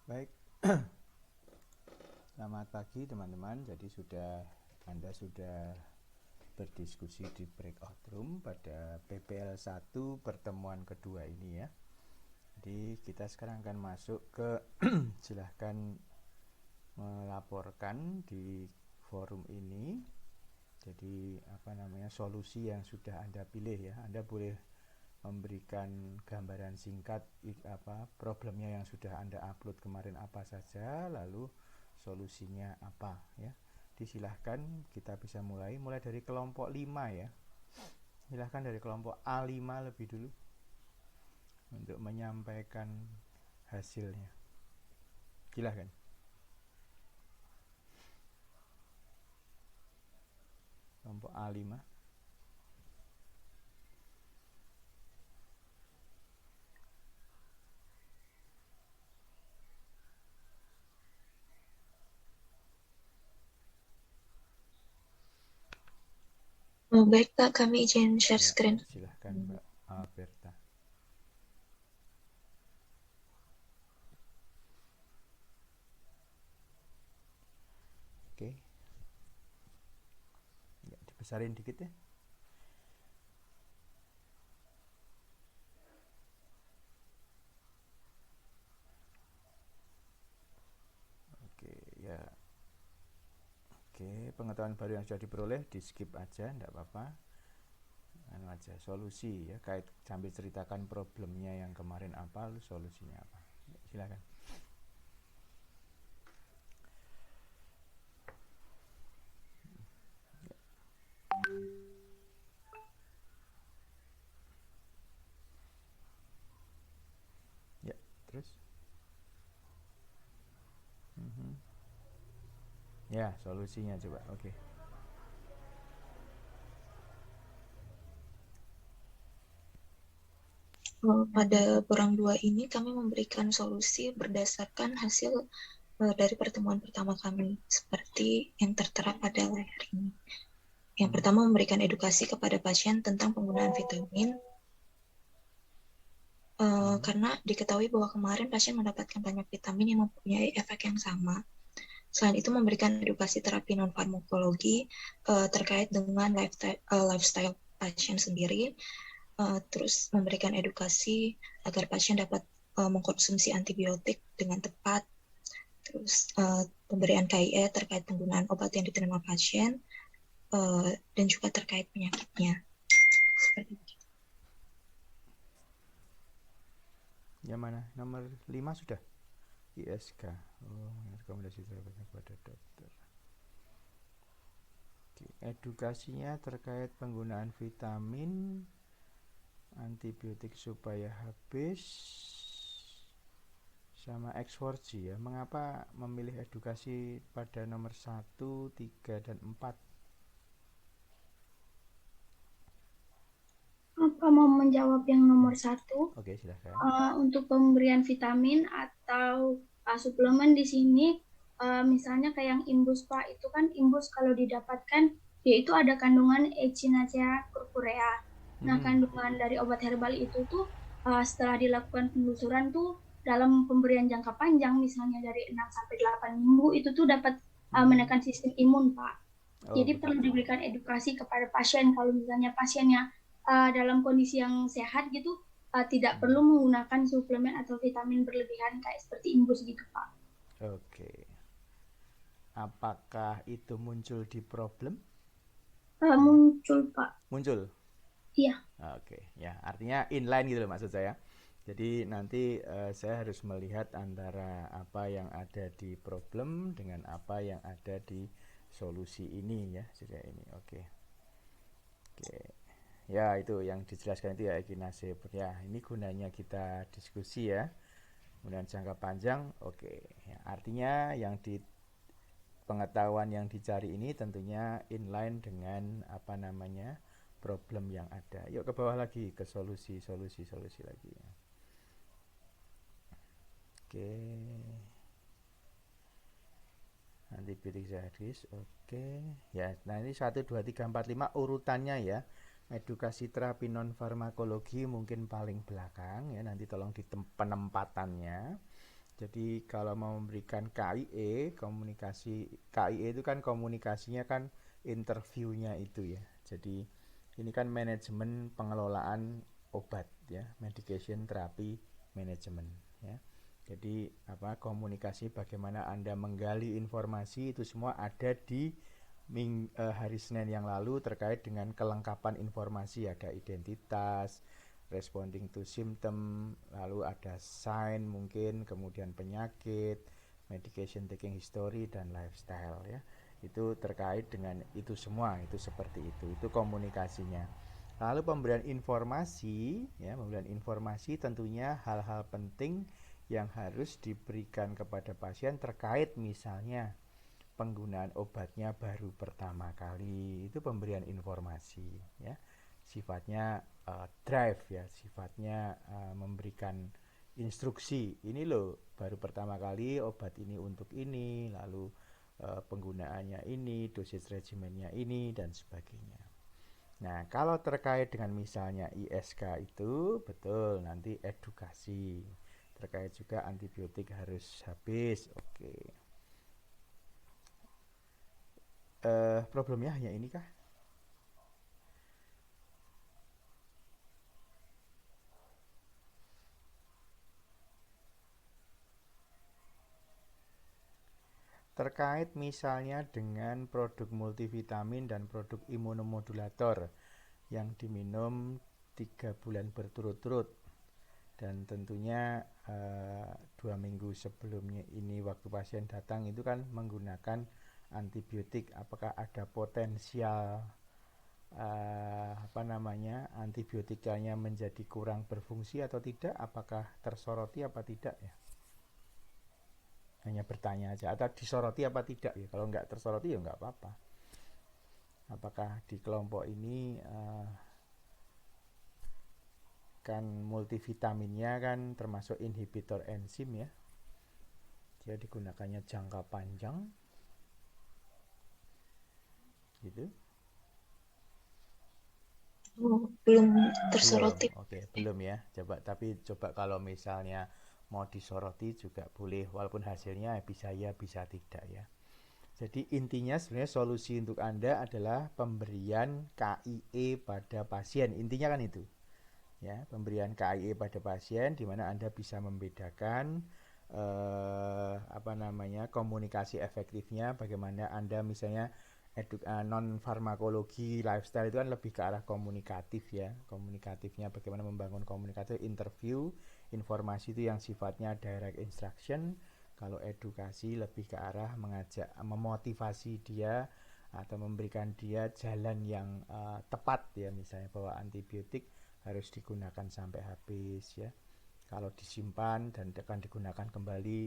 Baik, selamat pagi teman-teman. Jadi Anda sudah berdiskusi di breakout room pada PPL 1 pertemuan kedua ini ya. Jadi kita sekarang akan masuk ke silahkan melaporkan di forum ini. Jadi solusi yang sudah Anda pilih ya. Anda boleh memberikan gambaran singkat problemnya yang sudah Anda upload kemarin apa saja, lalu solusinya apa ya. Disilahkan kita bisa mulai dari kelompok 5 ya. Silahkan dari kelompok A5 lebih dulu untuk menyampaikan hasilnya. Silahkan. Kelompok A5. Baik Pak, kami izin share Ya, screen. silahkan Mbak Alberta. Oke. Ya, dibesarin dikit ya. Oke, ya. Oke, pengetahuan baru yang sudah diperoleh di skip aja, enggak apa-apa. Aja solusi ya, kait sambil ceritakan problemnya yang kemarin apa, lalu solusinya apa. Ya, silakan. Ya, terus. Ya, solusinya coba. Oke. Pada borang 2 ini kami memberikan solusi berdasarkan hasil dari pertemuan pertama kami, seperti yang tertera pada layar ini. Yang pertama, memberikan edukasi kepada pasien tentang penggunaan vitamin, karena diketahui bahwa kemarin pasien mendapatkan banyak vitamin yang mempunyai efek yang sama. Selain itu, memberikan edukasi terapi non-farmakologi terkait dengan lifestyle pasien sendiri, terus memberikan edukasi agar pasien dapat mengkonsumsi antibiotik dengan tepat, terus pemberian KIE terkait penggunaan obat yang diterima pasien, dan juga terkait penyakitnya. Seperti itu. Yang mana? Nomor 5 sudah? ISK. Oh, rekomendasi terapinya kepada dokter. Oke, edukasinya terkait penggunaan vitamin, antibiotik supaya habis, sama X4G ya. Mengapa memilih edukasi pada nomor 1, 3, dan 4? Apa mau menjawab yang nomor 1? Oke, silahkan. Untuk pemberian vitamin atau suplemen di sini, misalnya kayak yang imbus Pak, itu kan imbus kalau didapatkan, yaitu ada kandungan Echinacea purpurea. Nah, kandungan dari obat herbal itu tuh setelah dilakukan penelusuran tuh dalam pemberian jangka panjang, misalnya dari 6-8 minggu, itu tuh dapat menekan sistem imun Pak. Jadi perlu diberikan edukasi kepada pasien kalau misalnya pasiennya dalam kondisi yang sehat gitu, tidak perlu menggunakan suplemen atau vitamin berlebihan kayak seperti imbus gitu Pak. Oke. Apakah itu muncul di problem? Muncul Pak. Muncul? Iya. Oke, ya artinya inline gitu loh maksud saya. Jadi nanti saya harus melihat antara apa yang ada di problem dengan apa yang ada di solusi ini ya, sudah ini. Oke. Oke. Ya, itu yang dijelaskan itu ya Ekinase. Ya, ini gunanya kita diskusi ya. Kemudian jangka panjang, oke. Ya, artinya yang di pengetahuan yang dicari ini tentunya inline dengan problem yang ada. Yuk ke bawah lagi ke solusi lagi. Oke. Antibiotik hadis, oke. Ya, nah ini 1 2 3 4 5 urutannya ya. Edukasi terapi non farmakologi mungkin paling belakang ya, nanti tolong di penempatannya. Jadi kalau mau memberikan KIE, KIE itu kan komunikasinya kan interviewnya itu ya. Jadi ini kan manajemen pengelolaan obat ya, medication therapy management ya. Jadi komunikasi bagaimana Anda menggali informasi itu semua ada di hari Senin yang lalu terkait dengan kelengkapan informasi, ada identitas, responding to symptom, lalu ada sign mungkin, kemudian penyakit, medication taking history dan lifestyle ya. Itu terkait dengan itu semua, itu seperti itu komunikasinya. Lalu pemberian informasi ya, pemberian informasi tentunya hal-hal penting yang harus diberikan kepada pasien terkait misalnya penggunaan obatnya baru pertama kali, itu pemberian informasi ya, sifatnya drive ya, sifatnya memberikan instruksi, ini loh baru pertama kali obat ini untuk ini, lalu penggunaannya ini, dosis regimennya ini dan sebagainya. Nah kalau terkait dengan misalnya ISK itu betul nanti edukasi terkait juga antibiotik harus habis. Oke. Problemnya hanya ini kah? Terkait misalnya dengan produk multivitamin dan produk imunomodulator yang diminum 3 bulan berturut-turut dan tentunya 2 minggu sebelumnya ini waktu pasien datang itu kan menggunakan antibiotik, apakah ada potensial antibiotikanya menjadi kurang berfungsi atau tidak, apakah tersoroti apa tidak ya, hanya bertanya aja, atau disoroti apa tidak ya, kalau nggak tersoroti ya nggak apa-apa. Apakah di kelompok ini kan multivitaminnya kan termasuk inhibitor enzim ya, dia digunakannya jangka panjang gitu. Belum tersoroti. Oke, belum ya. Coba kalau misalnya mau disoroti juga boleh, walaupun hasilnya bisa ya bisa tidak ya. Jadi intinya sebenarnya solusi untuk Anda adalah pemberian KIE pada pasien. Intinya kan itu. Ya, pemberian KIE pada pasien di mana Anda bisa membedakan komunikasi efektifnya, bagaimana Anda misalnya non farmakologi lifestyle itu kan lebih ke arah komunikatif ya, komunikatifnya bagaimana membangun komunikatif, interview, informasi itu yang sifatnya direct instruction. Kalau edukasi lebih ke arah mengajak, memotivasi dia atau memberikan dia jalan yang tepat ya, misalnya bahwa antibiotik harus digunakan sampai habis ya. Kalau disimpan dan akan digunakan kembali,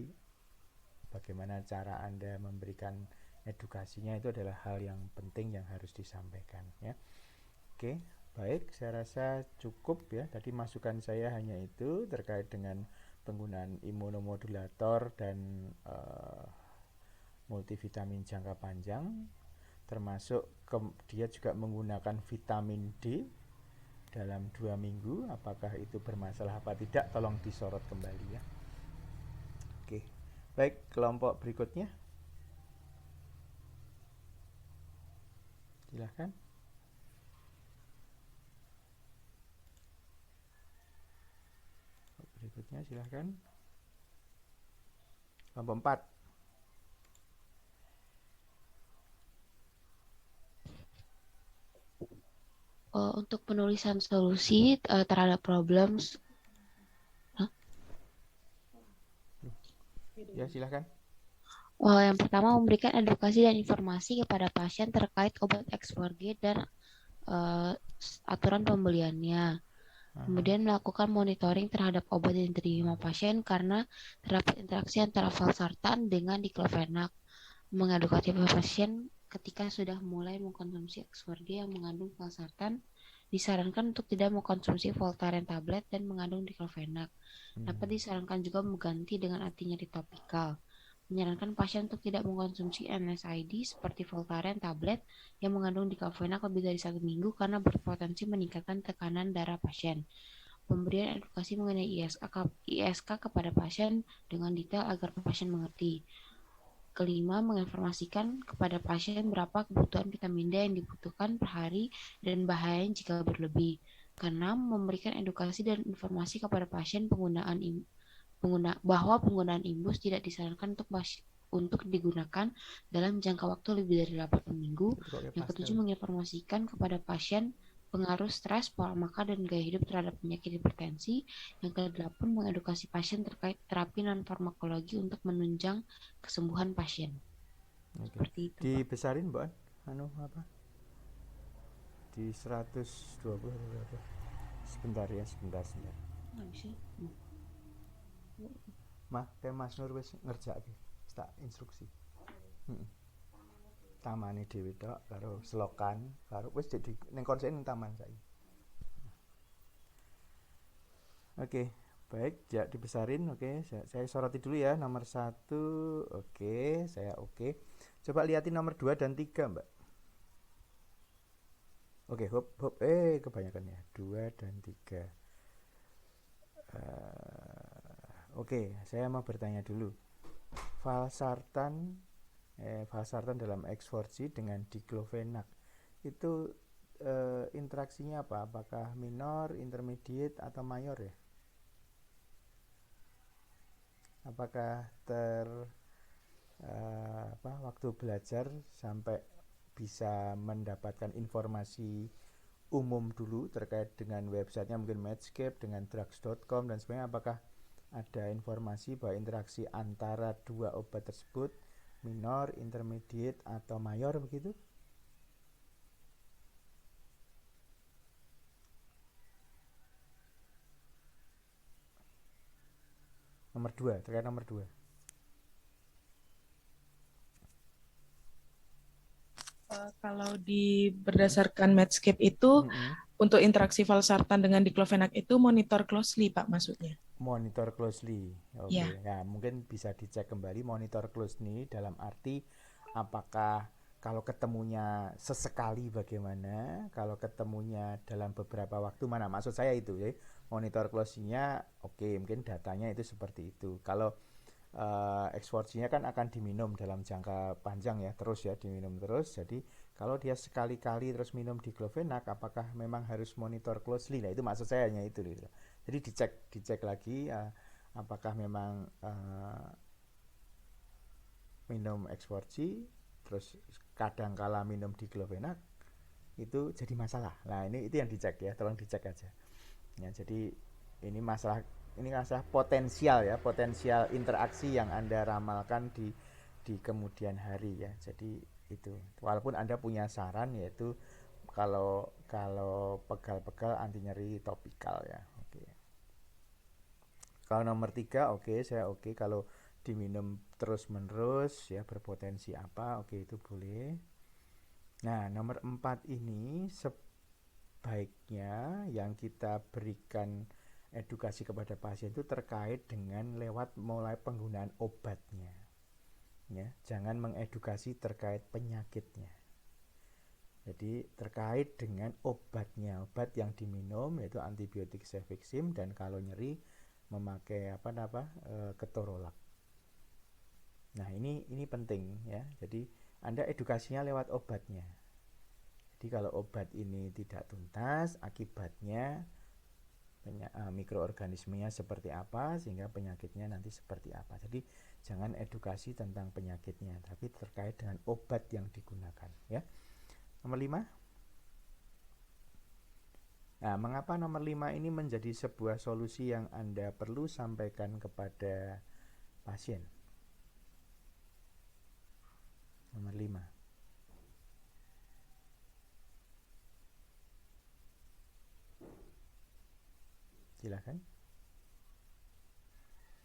bagaimana cara Anda memberikan edukasinya, itu adalah hal yang penting yang harus disampaikan ya. Oke, baik, saya rasa cukup ya. Tadi masukan saya hanya itu terkait dengan penggunaan imunomodulator dan multivitamin jangka panjang, termasuk dia juga menggunakan vitamin D dalam 2 minggu. Apakah itu bermasalah apa tidak, tolong disorot kembali ya. Oke, baik, kelompok berikutnya silahkan. Berikutnya silahkan. Kelompok 4. Untuk penulisan solusi terhadap problem. Ya, silahkan. Yang pertama, memberikan edukasi dan informasi kepada pasien terkait obat X4G dan aturan pembeliannya. Kemudian melakukan monitoring terhadap obat yang diterima pasien karena terdapat interaksi antara valsartan dengan diclofenac. Mengedukasi pasien ketika sudah mulai mengkonsumsi X4G yang mengandung valsartan, disarankan untuk tidak mengkonsumsi Voltaren tablet dan mengandung diclofenac. Dapat disarankan juga mengganti dengan anti nyeri topikal. Menyarankan pasien untuk tidak mengkonsumsi NSAID seperti Voltaren tablet yang mengandung diclofenac lebih dari 1 minggu karena berpotensi meningkatkan tekanan darah pasien. pemberian edukasi mengenai ISK kepada pasien dengan detail agar pasien mengerti. Kelima, menginformasikan kepada pasien berapa kebutuhan vitamin D yang dibutuhkan per hari dan bahayanya jika berlebih. Keenam, memberikan edukasi dan informasi kepada pasien bahwa penggunaan imbus tidak disarankan untuk digunakan dalam jangka waktu lebih dari 8 minggu. Itu kok kayak Yang ketujuh, pastel. menginformasikan kepada pasien pengaruh stres, pola makan, dan gaya hidup terhadap penyakit hipertensi. Yang kedelapan, mengedukasi pasien terkait terapi non-farmakologi untuk menunjang kesembuhan pasien. Oke. Seperti itu, Pak. Dibesarin, Mbak. Anu apa? Di 120 atau berapa? Sebentar ya, sebentar. Nggak bisa. Mah, kayak Mas Nur wis ngerjake. Tak instruksi. Heeh. Tamane dhewe tok karo selokan, karo wis jadi ning konsen ning taman saiki. Oke, baik, ya dibesarin. Oke, saya soroti dulu ya nomor 1. Oke, saya oke. Coba liatin nomor 2 dan 3, Mbak. Oke, hop hop kebanyakan ya. 2 dan 3. Oke, saya mau bertanya dulu. Valsartan dalam X4G dengan diclofenac itu interaksinya apa? Apakah minor, intermediate atau mayor ya? Apakah waktu belajar sampai bisa mendapatkan informasi umum dulu terkait dengan websitenya, mungkin Medscape dengan drugs.com dan sebagainya? Apakah ada informasi bahwa interaksi antara dua obat tersebut minor, intermediate atau mayor begitu? Nomor 2, terkait nomor 2. Kalau berdasarkan Medscape itu untuk interaksi valsartan dengan diclofenac itu monitor closely, Pak, maksudnya. Monitor closely. Oke. Ya. Nah, mungkin bisa dicek kembali monitor closely dalam arti apakah kalau ketemunya sesekali bagaimana, kalau ketemunya dalam beberapa waktu mana. Maksud saya itu ya. Monitor closely-nya oke, mungkin datanya itu seperti itu. Kalau X4G-nya kan akan diminum dalam jangka panjang ya, terus ya diminum terus. Jadi kalau dia sekali-kali terus minum diclofenac, apakah memang harus monitor closely? Nah itu maksud saya hanya itu gitu. Jadi dicek lagi apakah memang minum X4G terus kadang kala minum diclofenac itu jadi masalah. Nah itu yang dicek ya, tolong dicek aja. Ya jadi ini masalah potensial ya, potensial interaksi yang Anda ramalkan di kemudian hari ya. Jadi itu. Walaupun Anda punya saran yaitu kalau pegal-pegal anti nyeri topikal ya. Oke. Kalau nomor 3 oke, saya oke. Kalau diminum terus-menerus ya berpotensi apa? Oke, itu boleh. Nah, nomor 4 ini sebaiknya yang kita berikan edukasi kepada pasien itu terkait dengan lewat mulai penggunaan obatnya ya, jangan mengedukasi terkait penyakitnya. Jadi terkait dengan obatnya, obat yang diminum yaitu antibiotik cefixime dan kalau nyeri memakai ketorolak. Nah ini penting ya, jadi Anda edukasinya lewat obatnya. Jadi kalau obat ini tidak tuntas, akibatnya mikroorganismenya seperti apa sehingga penyakitnya nanti seperti apa. Jadi jangan edukasi tentang penyakitnya, tapi terkait dengan obat yang digunakan ya. Nomor 5. Nah, mengapa nomor 5 ini menjadi sebuah solusi yang Anda perlu sampaikan kepada pasien? Nomor 5. Silakan.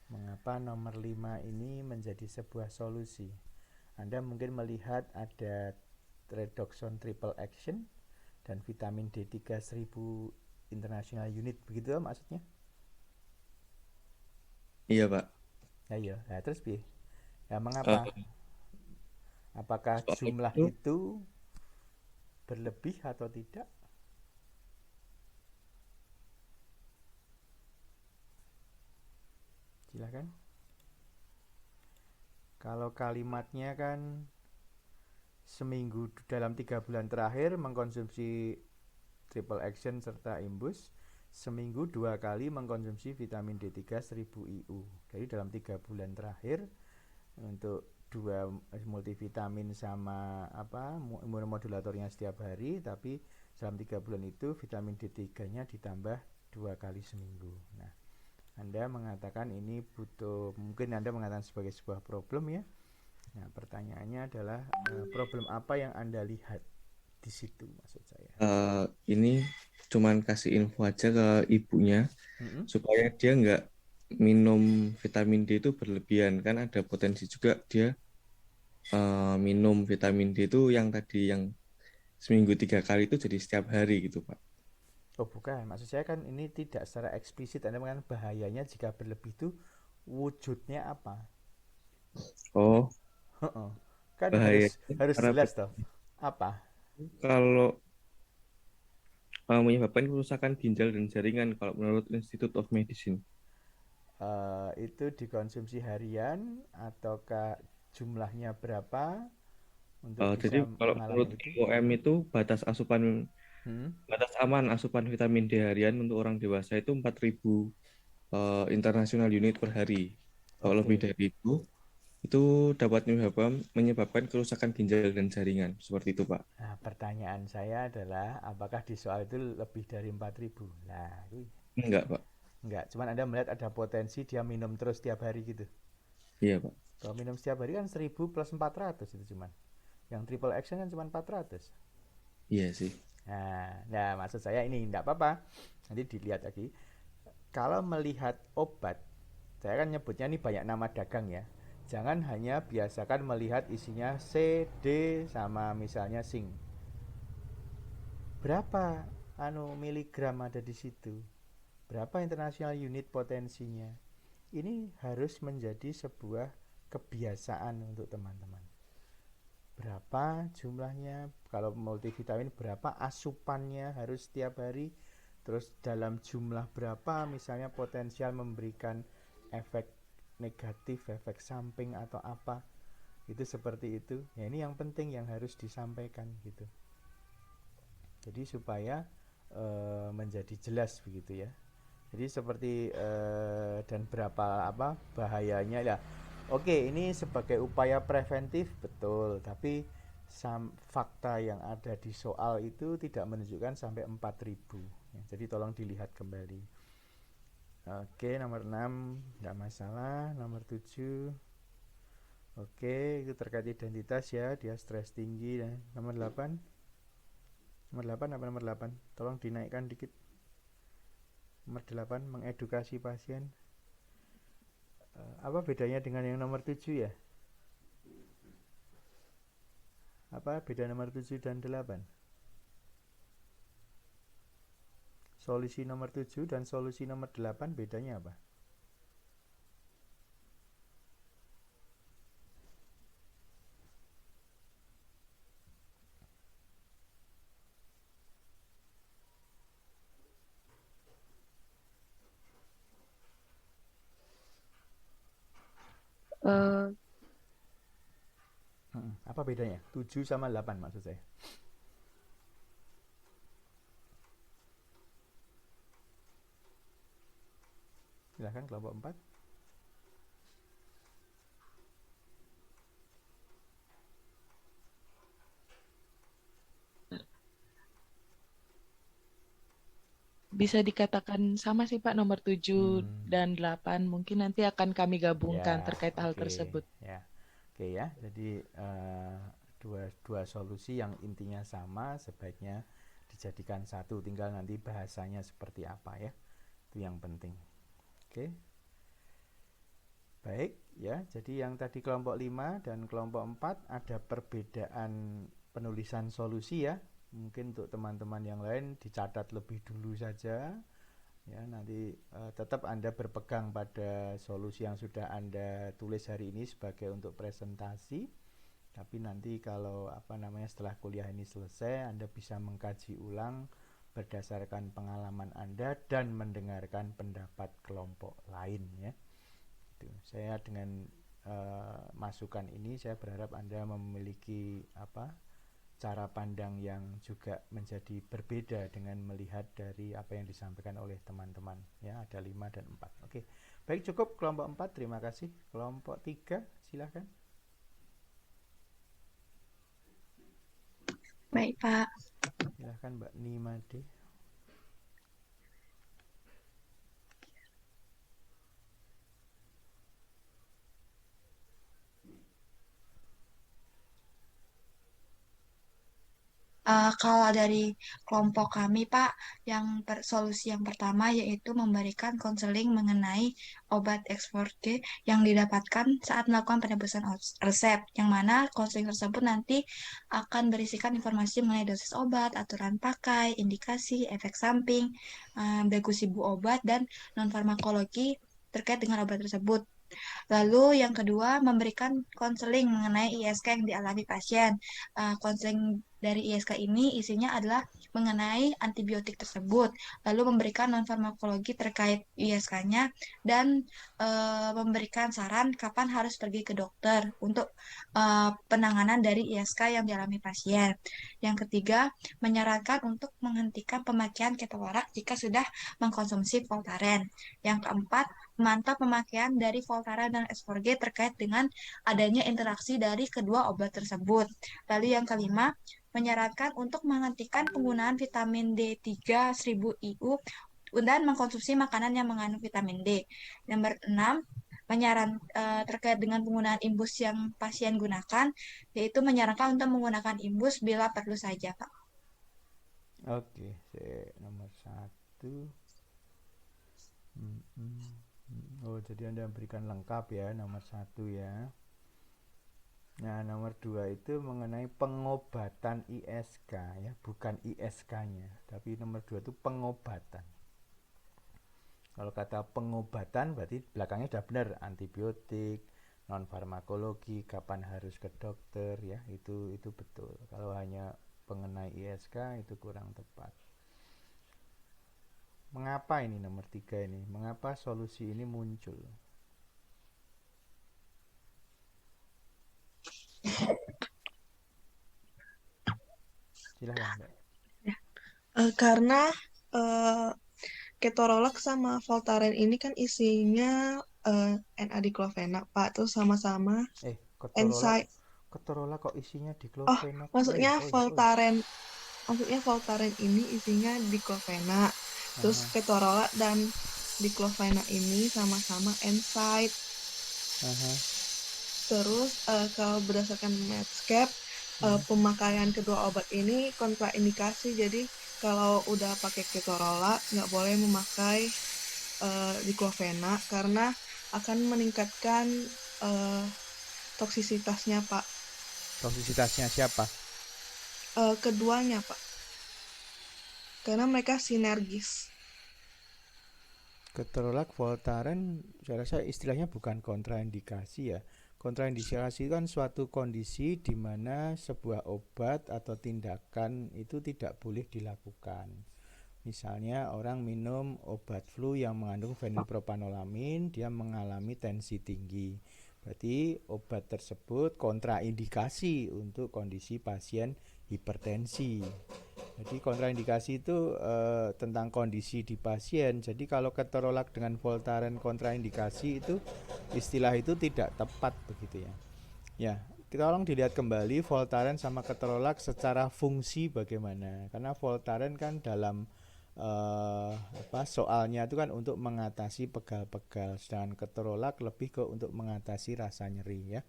Mengapa nomor 5 ini menjadi sebuah solusi? Anda mungkin melihat ada redoxon triple action dan vitamin D3 1000 international unit, begitu maksudnya? Iya, Pak. Ya iya. Nah, terus bi? Ya mengapa? Apakah jumlah itu berlebih atau tidak? Silakan. Kalau kalimatnya kan seminggu dalam 3 bulan terakhir mengkonsumsi triple action serta imbus, seminggu 2 kali mengkonsumsi vitamin D3 1000 IU. Jadi dalam 3 bulan terakhir untuk 2 multivitamin sama imunomodulatornya setiap hari, tapi dalam 3 bulan itu vitamin D3-nya ditambah 2 kali seminggu. Nah, Anda mengatakan ini butuh, mungkin Anda mengatakan sebagai sebuah problem ya. Nah, pertanyaannya adalah problem apa yang Anda lihat di situ, maksud saya. Ini cuman kasih info aja ke ibunya supaya dia nggak minum vitamin D itu berlebihan, kan ada potensi juga dia minum vitamin D itu yang tadi yang seminggu 3 kali itu jadi setiap hari gitu Pak. Oh bukan, maksud saya kan ini tidak secara eksplisit Anda mengatakan bahayanya jika berlebih itu wujudnya apa? Oh, Kan bahaya harus jelas toh. Apa? kalau menyebabkan kerusakan ginjal dan jaringan kalau menurut Institute of Medicine. Itu dikonsumsi harian ataukah jumlahnya berapa untuk Jadi bisa kalau menurut mengalami itu? IOM itu batas aman asupan vitamin D harian untuk orang dewasa itu 4.000 international unit per hari. Kalau lebih Oke. dari itu dapat menyebabkan kerusakan ginjal dan jaringan. Seperti itu, Pak. Nah, pertanyaan saya adalah apakah di soal itu lebih dari 4.000? Nah, Enggak, Pak. enggak, cuman Anda melihat ada potensi dia minum terus setiap hari gitu. Iya, Pak. Kalau minum setiap hari kan 1000 plus 400 itu cuman. Yang triple action kan cuma 400. Iya sih. Nah, maksud saya ini enggak apa-apa. Nanti dilihat lagi. Kalau melihat obat, saya kan nyebutnya ini banyak nama dagang ya. Jangan hanya biasakan melihat isinya C, D sama misalnya zinc. Berapa miligram ada di situ? Berapa international unit potensinya? Ini harus menjadi sebuah kebiasaan untuk teman-teman. Berapa jumlahnya? Kalau multivitamin berapa asupannya harus setiap hari? Terus dalam jumlah berapa misalnya potensial memberikan efek negatif, efek samping atau apa? Itu seperti itu. Ya ini yang penting yang harus disampaikan gitu. Jadi supaya menjadi jelas begitu ya. Jadi seperti dan berapa bahayanya ya. Oke, ini sebagai upaya preventif betul, tapi fakta yang ada di soal itu tidak menunjukkan sampai 4.000. Ya, jadi tolong dilihat kembali. Oke, nomor 6 tidak masalah, nomor 7. Oke, itu terkait identitas ya, dia stres tinggi. Dan nomor 8. Nomor 8 apa nomor 8? Tolong dinaikkan dikit. Nomor 8, mengedukasi pasien. Apa bedanya dengan yang nomor 7 ya? Apa beda nomor 7 dan 8? Solusi nomor 7 dan solusi nomor 8 bedanya apa? Apa bedanya? 7 sama 8 maksud saya. Silahkan kelompok 4. Bisa dikatakan sama sih Pak, nomor 7 dan 8. Mungkin nanti akan kami gabungkan terkait hal tersebut. Ya. Oke ya. Jadi dua solusi yang intinya sama sebaiknya dijadikan satu, tinggal nanti bahasanya seperti apa ya. Itu yang penting. Oke. Baik ya. Jadi yang tadi kelompok 5 dan kelompok 4 ada perbedaan penulisan solusi ya. Mungkin untuk teman-teman yang lain dicatat lebih dulu saja ya, nanti tetap Anda berpegang pada solusi yang sudah Anda tulis hari ini sebagai untuk presentasi, tapi nanti kalau setelah kuliah ini selesai Anda bisa mengkaji ulang berdasarkan pengalaman Anda dan mendengarkan pendapat kelompok lain ya. Saya dengan masukan ini saya berharap Anda memiliki cara pandang yang juga menjadi berbeda dengan melihat dari apa yang disampaikan oleh teman-teman ya. Ada 5 dan 4. Oke. Baik, cukup kelompok 4, terima kasih. Kelompok 3 silahkan. Baik, Pak. Silahkan Mbak Nimade. Kalau dari kelompok kami, Pak, solusi yang pertama yaitu memberikan konseling mengenai obat X4G yang didapatkan saat melakukan penebusan resep, yang mana konseling tersebut nanti akan berisikan informasi mengenai dosis obat, aturan pakai, indikasi, efek samping, bagus ibu obat, dan non-farmakologi terkait dengan obat tersebut. Lalu yang kedua, memberikan konseling mengenai ISK yang dialami pasien. Konseling dari ISK ini isinya adalah mengenai antibiotik tersebut, lalu memberikan non-farmakologi terkait ISK-nya, dan memberikan saran kapan harus pergi ke dokter untuk penanganan dari ISK yang dialami pasien. Yang ketiga, menyarankan untuk menghentikan pemakaian ketorolac jika sudah mengkonsumsi Voltaren. Yang keempat, memantau pemakaian dari Voltaren dan X4G terkait dengan adanya interaksi dari kedua obat tersebut. Lalu yang kelima, menyarankan untuk menghentikan penggunaan vitamin D3 1000 IU dan mengkonsumsi makanan yang mengandung vitamin D. Nomor 6, terkait dengan penggunaan imbus yang pasien gunakan, yaitu menyarankan untuk menggunakan imbus bila perlu saja, Pak. Oke, nomor 1. Oh, jadi Anda berikan lengkap ya, nomor 1 ya. Nah, nomor 2 itu mengenai pengobatan ISK ya, bukan ISK-nya, tapi nomor 2 itu pengobatan. Kalau kata pengobatan berarti belakangnya sudah benar, antibiotik, non-farmakologi, kapan harus ke dokter ya, itu betul. Kalau hanya mengenai ISK itu kurang tepat. Mengapa ini nomor 3 ini? Mengapa solusi ini muncul? Silahkan Mbak. Karena ketorolac sama Voltaren ini kan isinya N-adiklofenak, Pak. Terus sama-sama ketorolac kok isinya diklofenak? Maksudnya Voltaren ini isinya diklofenak. Terus ketorolac dan diklofenak ini sama-sama NSAID. Terus kalau berdasarkan Medscape, pemakaian kedua obat ini kontraindikasi. Jadi kalau udah pakai ketorolac nggak boleh memakai diklofenak karena akan meningkatkan toksisitasnya, Pak. Toksisitasnya siapa? Keduanya, Pak. Karena mereka sinergis. Ketorolac, Voltaren, saya rasa istilahnya bukan kontraindikasi ya. Kontraindikasi kan suatu kondisi di mana sebuah obat atau tindakan itu tidak boleh dilakukan. Misalnya orang minum obat flu yang mengandung fenilpropanolamin, dia mengalami tensi tinggi. Berarti obat tersebut kontraindikasi untuk kondisi pasien hipertensi. Jadi kontraindikasi itu tentang kondisi di pasien. Jadi kalau ketorolac dengan Voltaren kontraindikasi itu istilah itu tidak tepat begitu ya. Ya, kita tolong dilihat kembali Voltaren sama ketorolac secara fungsi bagaimana. Karena Voltaren kan dalam soalnya itu kan untuk mengatasi pegal-pegal, sedangkan ketorolac lebih ke untuk mengatasi rasa nyeri ya.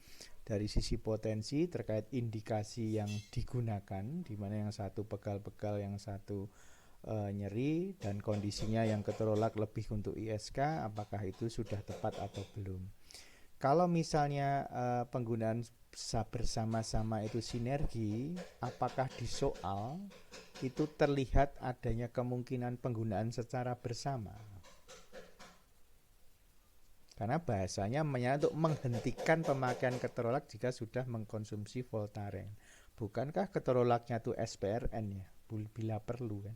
Dari sisi potensi terkait indikasi yang digunakan, di mana yang satu pegal-pegal, yang satu nyeri, dan kondisinya yang ketorolac lebih untuk ISK, apakah itu sudah tepat atau belum. Kalau misalnya penggunaan bersama-sama itu sinergi, apakah di soal itu terlihat adanya kemungkinan penggunaan secara bersama? Karena bahasanya untuk menghentikan pemakaian ketorolac jika sudah mengkonsumsi Voltaren. Bukankah ketorolacnya itu SPRN ya, bila perlu kan?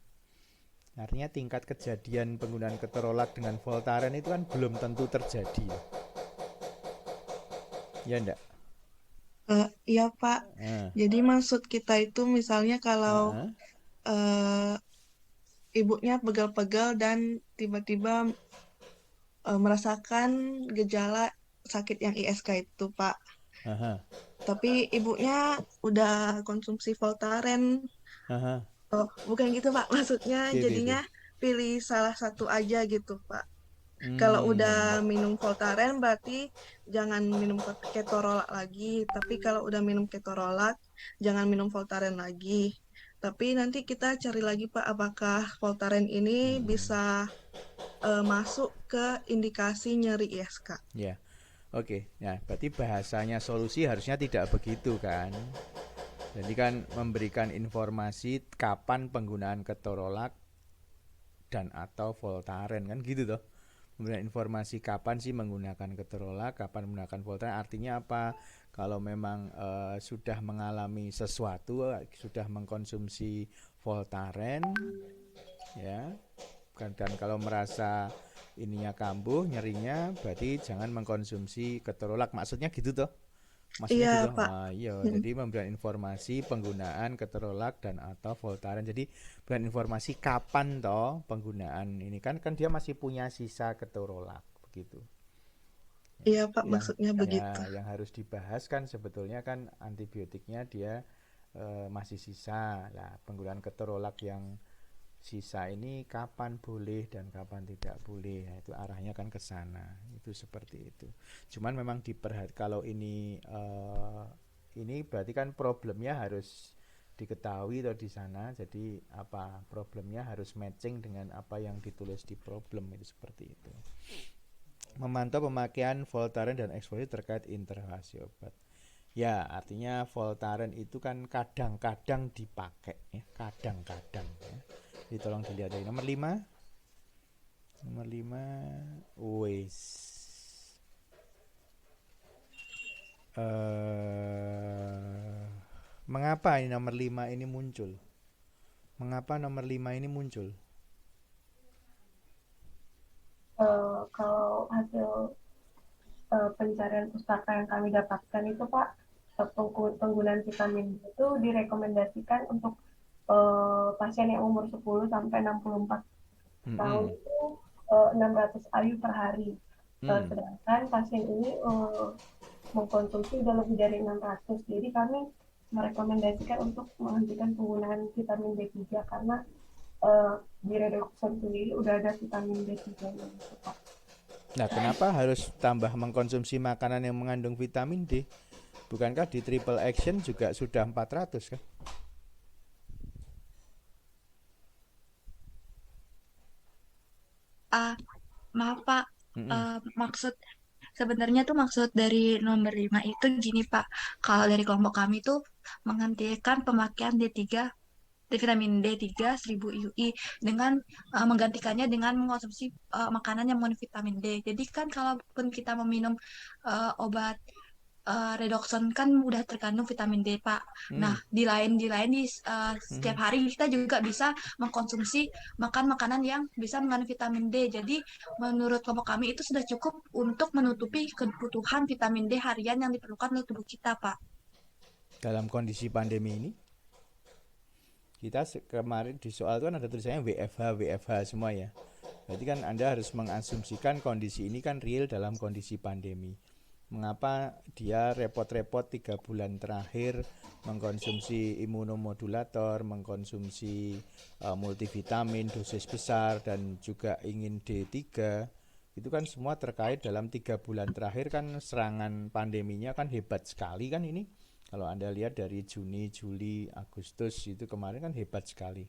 Artinya tingkat kejadian penggunaan ketorolac dengan Voltaren itu kan belum tentu terjadi ya. Ya enggak? Iya Pak, Eh, jadi maksud kita itu misalnya kalau eh, eh, ibunya pegal-pegal dan tiba-tiba merasakan gejala sakit yang ISK itu Pak. eh, Tapi ibunya udah konsumsi Voltaren. eh, Oh, bukan gitu Pak. Maksudnya itu. jadinya pilih salah satu aja gitu Pak. Kalau Hmm, udah minum Voltaren berarti jangan minum ketorolak lagi. Tapi kalau udah minum ketorolak, jangan minum Voltaren lagi. Tapi nanti kita cari lagi Pak, apakah Voltaren ini bisa masuk ke indikasi nyeri ISK. ya. Oke. Nah, berarti bahasanya solusi harusnya tidak begitu kan? Jadi kan memberikan informasi kapan penggunaan ketorolak dan atau Voltaren kan gitu toh. Memberikan informasi kapan sih menggunakan ketorolak, kapan menggunakan Voltaren. Artinya apa? Kalau memang sudah mengalami sesuatu, sudah mengkonsumsi Voltaren, ya. Dan kalau merasa ininya kambuh, nyerinya, berarti jangan mengkonsumsi ketorolak. Maksudnya gitu toh? Maksudnya Iya gitu. Pak. Ah, iya, jadi memberikan informasi penggunaan keterolak dan atau Voltaren. Jadi berikan informasi kapan toh penggunaan ini kan dia masih punya sisa keterolak begitu. Iya Pak, Yang maksudnya begitu. yang harus dibahas kan sebetulnya kan antibiotiknya dia masih sisa. Lah, penggunaan keterolak yang sisa ini kapan boleh dan kapan tidak boleh. Nah, itu arahnya kan ke sana. Itu seperti itu. Cuman memang diperhati kalau ini berarti kan problemnya harus diketahui atau di sana. Jadi apa problemnya harus matching dengan apa yang ditulis di problem itu seperti itu. Memantau pemakaian Voltaren dan eksfoliasi terkait intervensi obat. Ya, artinya Voltaren itu kan kadang-kadang dipakai ya, kadang-kadang ya. Jadi tolong dilihat dari nomor 5. Nomor 5 wes. Mengapa ini nomor 5 ini muncul? Mengapa nomor 5 ini muncul? Kalau hasil pencarian pustaka yang kami dapatkan itu Pak, penggunaan vitamin D itu direkomendasikan untuk pasien yang umur 10 sampai 64 tahun itu 600 IU per hari. Sedangkan pasien ini mengkonsumsi udah lebih dari 600. Jadi kami merekomendasikan untuk menghentikan penggunaan vitamin D3 karena di redoxon sendiri udah ada vitamin D3 nya gitu Pak. Nah, kenapa harus tambah mengkonsumsi makanan yang mengandung vitamin D? Bukankah di triple action juga sudah 400 kan? Maaf Pak, sebenarnya tuh maksud dari nomor 5 itu gini Pak. Kalau dari kelompok kami tuh menghentikan pemakaian vitamin D3 1000 IUI dengan menggantikannya dengan mengkonsumsi makanan yang mengandung vitamin D. Jadi kan kalaupun kita meminum obat redoxon kan udah terkandung vitamin D, Pak. Nah, di setiap hari kita juga bisa mengkonsumsi makanan yang bisa mengandung vitamin D. Jadi, menurut kelompok kami itu sudah cukup untuk menutupi kebutuhan vitamin D harian yang diperlukan oleh tubuh kita, Pak. Dalam kondisi pandemi ini, kita kemarin di soal itu kan ada tulisannya WFH semua ya. Berarti kan Anda harus mengasumsikan kondisi ini kan real dalam kondisi pandemi. Mengapa dia repot-repot 3 bulan terakhir mengkonsumsi imunomodulator, mengkonsumsi multivitamin dosis besar dan juga ingin D3. Itu kan semua terkait dalam 3 bulan terakhir kan serangan pandeminya kan hebat sekali kan ini. Kalau Anda lihat dari Juni, Juli, Agustus itu kemarin kan hebat sekali.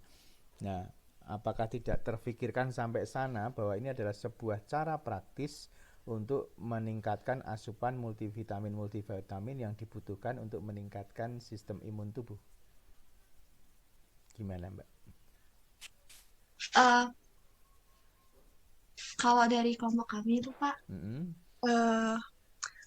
Nah, apakah tidak terfikirkan sampai sana bahwa ini adalah sebuah cara praktis untuk meningkatkan asupan multivitamin yang dibutuhkan untuk meningkatkan sistem imun tubuh? Gimana, Mbak? Kalau dari kelompok kami itu, Pak,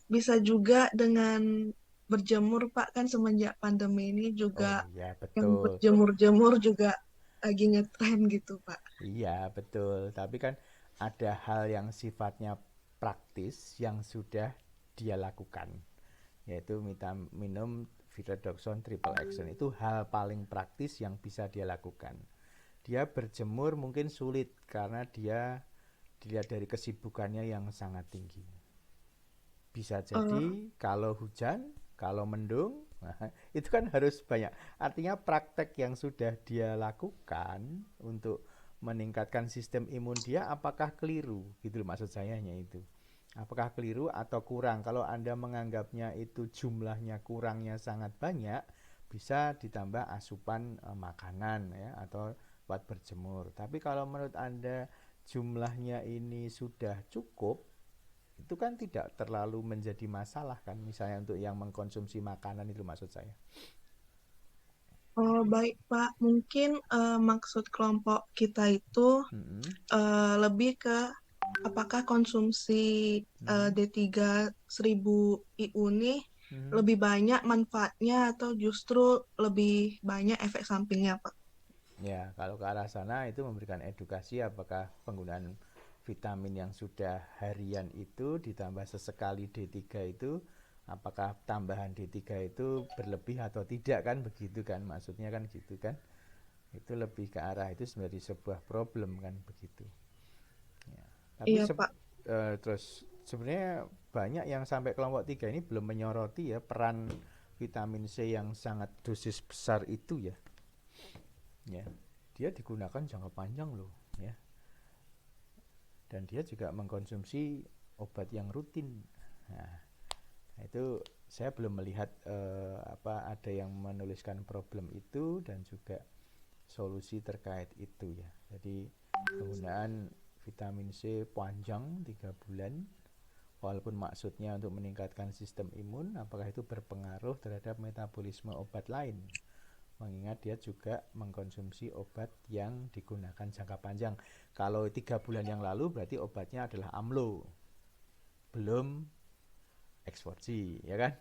bisa juga dengan berjemur, Pak, kan semenjak pandemi ini juga ya, yang betul. berjemur-jemur juga lagi ngetren gitu, Pak. Iya, betul. Tapi kan ada hal yang sifatnya praktis yang sudah dia lakukan. yaitu minum Vitadoxon triple action. Itu hal paling praktis yang bisa dia lakukan. Dia berjemur mungkin sulit karena dia dilihat dari kesibukannya yang sangat tinggi. Bisa jadi kalau hujan, kalau mendung, itu kan harus banyak. Artinya praktek yang sudah dia lakukan untuk meningkatkan sistem imun dia apakah keliru, gitu loh maksud saya hanya itu. Apakah keliru atau kurang? Kalau Anda menganggapnya itu jumlahnya kurangnya sangat banyak, bisa ditambah asupan makanan ya atau buat berjemur. Tapi kalau menurut Anda jumlahnya ini sudah cukup, itu kan tidak terlalu menjadi masalah kan, misalnya untuk yang mengkonsumsi makanan itu maksud saya. Oh, baik Pak. Mungkin maksud kelompok kita itu lebih ke apakah konsumsi D3 1000 IU ini lebih banyak manfaatnya atau justru lebih banyak efek sampingnya, Pak? Ya, kalau ke arah sana itu memberikan edukasi apakah penggunaan vitamin yang sudah harian itu ditambah sesekali D3 itu apakah tambahan D3 itu berlebih atau tidak kan, begitu kan maksudnya kan gitu kan. Itu lebih ke arah itu sebenarnya sebuah problem kan begitu ya. Tapi Iya, Pak. terus sebenarnya banyak yang sampai kelompok 3 ini belum menyoroti ya peran vitamin C yang sangat dosis besar itu ya. Ya, dia digunakan jangka panjang loh ya. Dan dia juga mengkonsumsi obat yang rutin. Nah, itu saya belum melihat ada yang menuliskan problem itu dan juga solusi terkait itu ya. Jadi penggunaan vitamin C panjang 3 bulan walaupun maksudnya untuk meningkatkan sistem imun, apakah itu berpengaruh terhadap metabolisme obat lain? Mengingat dia juga mengkonsumsi obat yang digunakan jangka panjang. Kalau 3 bulan yang lalu berarti obatnya adalah AMLO, belum X4G, ya kan?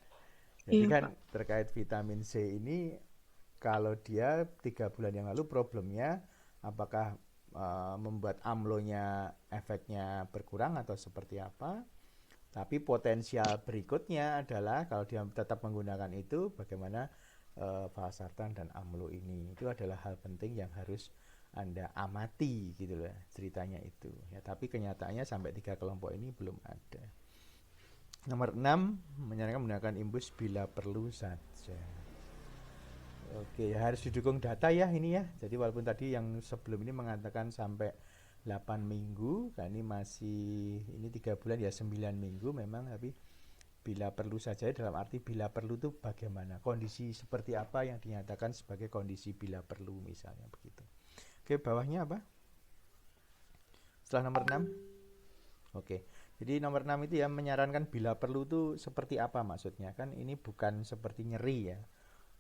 Jadi kan terkait vitamin C ini, kalau dia 3 bulan yang lalu problemnya apakah membuat AMLO-nya efeknya berkurang atau seperti apa? Tapi potensial berikutnya adalah kalau dia tetap menggunakan itu, bagaimana valsartan dan AMLO ini. Itu adalah hal penting yang harus Anda amati gitu loh ceritanya itu ya. Tapi kenyataannya sampai 3 kelompok ini belum ada. Nomor 6, menyarankan menggunakan imbus bila perlu saja. Oke, harus didukung data ya ini ya. Jadi walaupun tadi yang sebelum ini mengatakan sampai 8 minggu, kan ini masih 3 bulan ya 9 minggu memang, tapi bila perlu saja dalam arti bila perlu itu bagaimana, kondisi seperti apa yang dinyatakan sebagai kondisi bila perlu misalnya begitu. Oke, bawahnya apa? Setelah nomor 6. Oke. Jadi nomor 6 itu ya menyarankan bila perlu itu seperti apa maksudnya? Kan ini bukan seperti nyeri ya.